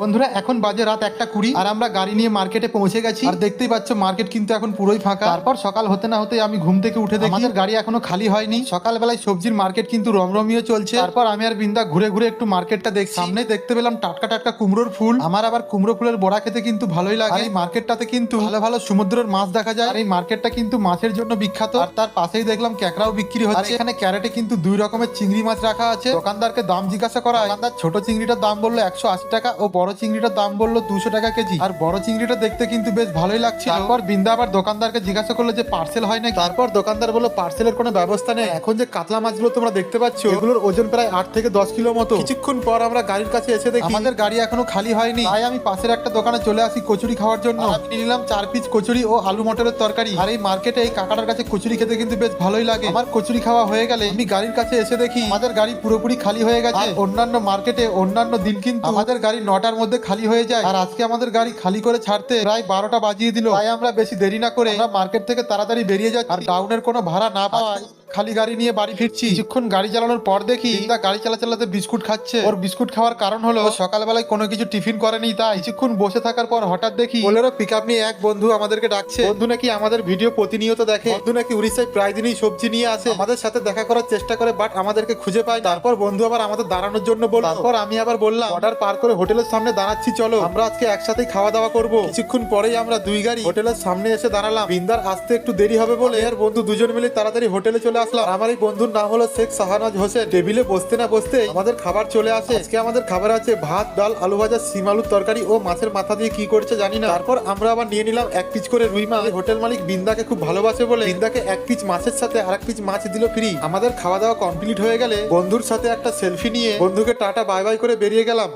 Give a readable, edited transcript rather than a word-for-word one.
বন্ধুরা এখন বাজে রাত 1:20 আর আমরা গাড়ি নিয়ে মার্কেটে পৌঁছে গেছি। আর দেখতেই পাচ্ছ মার্কেট কিন্তু এখন পুরোই ফাঁকা। তারপর সকাল হতে না হতে আমি ঘুম থেকে উঠে দেখি আমাদের গাড়ি এখনো খালি হয়নি। সকালবেলায় সবজির মার্কেট কিন্তু রমরমিয়ে চলছে। তারপর আমি আর বিন্দা ঘুরে ঘুরে একটু মার্কেটটা দেখছি। সামনে দেখতে পেলাম টাটকা টাটকা কুমড়োর ফুল। আমার আবার কুমড়ো ফুলের বড়া খেতে কিন্তু ভালোই লাগে। এই মার্কেটটাতে কিন্তু ভালো ভালো সমুদ্রের মাছ দেখা যায়। আর এই মার্কেটটা কিন্তু মাছের জন্য বিখ্যাত। আর তার পাশেই দেখলাম ক্যাকড়াও বিক্রি হচ্ছে। এখানে ক্যারেটে কিন্তু 2 রকমের চিংড়ি মাছ রাখা আছে। দোকানদারকে দাম জিজ্ঞাসা করা, দোকানদার ছোট চিংড়িটার দাম বললো 180 টাকা ও বড় চিংড়িটার দাম বললো 200 টাকা কেজি। আর বড় চিংড়িটা দেখতে কিন্তু বেশ ভালোই লাগছে। তারপর বিন্দা আবার দোকানদারকে জিজ্ঞাসা করলো যে পার্সেল হয় না। তারপর দোকানদার বললো পার্সেলের কোনো ব্যবস্থা নেই। এখন যে কাতলা মাছগুলো তোমরা দেখতে পাচ্ছ এগুলোর ওজন প্রায় 8 থেকে 10 কিলো মতো। কিছুক্ষণ পর আমরা গাড়ির কাছে এসে দেখি আমাদের গাড়ি এখনো খালি হয়নি। তাই আমি পাশের একটা দোকানে চলে আসি কচুরি খাওয়ার জন্য। আমি নিলাম 4 পিস কচুরি ও আলু মটরের তরকারি। আর এই মার্কেটে এই কাকাটার কাছে কচুরি খেতে কিন্তু বেশ ভালোই লাগে। আমার কচুরি খাওয়া হয়ে গেলে আমি গাড়ির কাছে এসে দেখি আমাদের গাড়ি পুরোপুরি খালি হয়ে গেছে। অন্যান্য মার্কেটে অন্যান্য দিন কিন্তু আমাদের গাড়ি 9টার মধ্যে খালি হয়ে যায়। আর আজকে আমাদের গাড়ি খালি করে ছাড়তে প্রায় 12টা বাজিয়ে দিল। তাই আমরা বেশি দেরি না করে আমরা মার্কেট থেকে তাড়াতাড়ি বেরিয়ে যাচ্ছি। আর ডাউনের কোনো ভাড়া না পাওয়ায় খালি গাড়ি নিয়ে বাড়ি ফিরছি। কিছুক্ষণ গাড়ি চালানোর পর দেখি বিন্দা গাড়ি চালাতে বিস্কুট খাচ্ছে। ওর বিস্কুট খাওয়ার কারণ হলো সকালবেলায় কোনো কিছু টিফিন করেনি। তাই কিছুক্ষণ বসে থাকার পর হঠাৎ দেখি বোলেরো পিকআপ নিয়ে এক বন্ধু আমাদেরকে ডাকছে। বন্ধু নাকি আমাদের ভিডিও প্রতিনিয়ত দেখে। বন্ধু নাকি উড়িষ্যায় প্রায় দিনই সবজি নিয়ে আসে। আমাদের সাথে দেখা করার চেষ্টা করে বাট আমাদেরকে খুঁজে পায়। তারপর বন্ধু আবার আমাদের দাঁড়ানোর জন্য বলল। তারপর আমি আবার বললাম বর্ডার পার করে হোটেলের সামনে দাঁড়াচ্ছি, চলো আমরা আজকে একসাথেই খাওয়া দাওয়া করবো। কিছুক্ষণ পরেই আমরা 2 গাড়ি হোটেলের সামনে এসে দাঁড়ালাম। বিন্দার আসতে একটু দেরি হবে বলে আর বন্ধু দুজন মিলে তাড়াতাড়ি হোটেলে চলে আসলাম। আমার এই বন্ধুর নাম হলো শেখ শাহনাজ হোসেন। টেবিলে বসতে না বসতে আমাদের খাবার চলে আসে। আজকে আমাদের খাবার আছে ভাত, ডাল, আলু ভাজা, সিম আলুর তরকারি ও মাছের মাথা দিয়ে কি করছে জানি না। তারপর আমরা আবার নিয়ে নিলাম 1 পিস করে রুই মাছ। হোটেল মালিক বিন্দাকে খুব ভালোবাসে বলে বিন্দাকে 1 পিস মাছের সাথে আরেক পিস মাছ দিল ফ্রি। আমাদের খাওয়া দাওয়া কমপ্লিট হয়ে গেলে বন্ধুর সাথে একটা সেলফি নিয়ে বন্ধুকে টাটা বাই বাই করে বেরিয়ে গেলাম।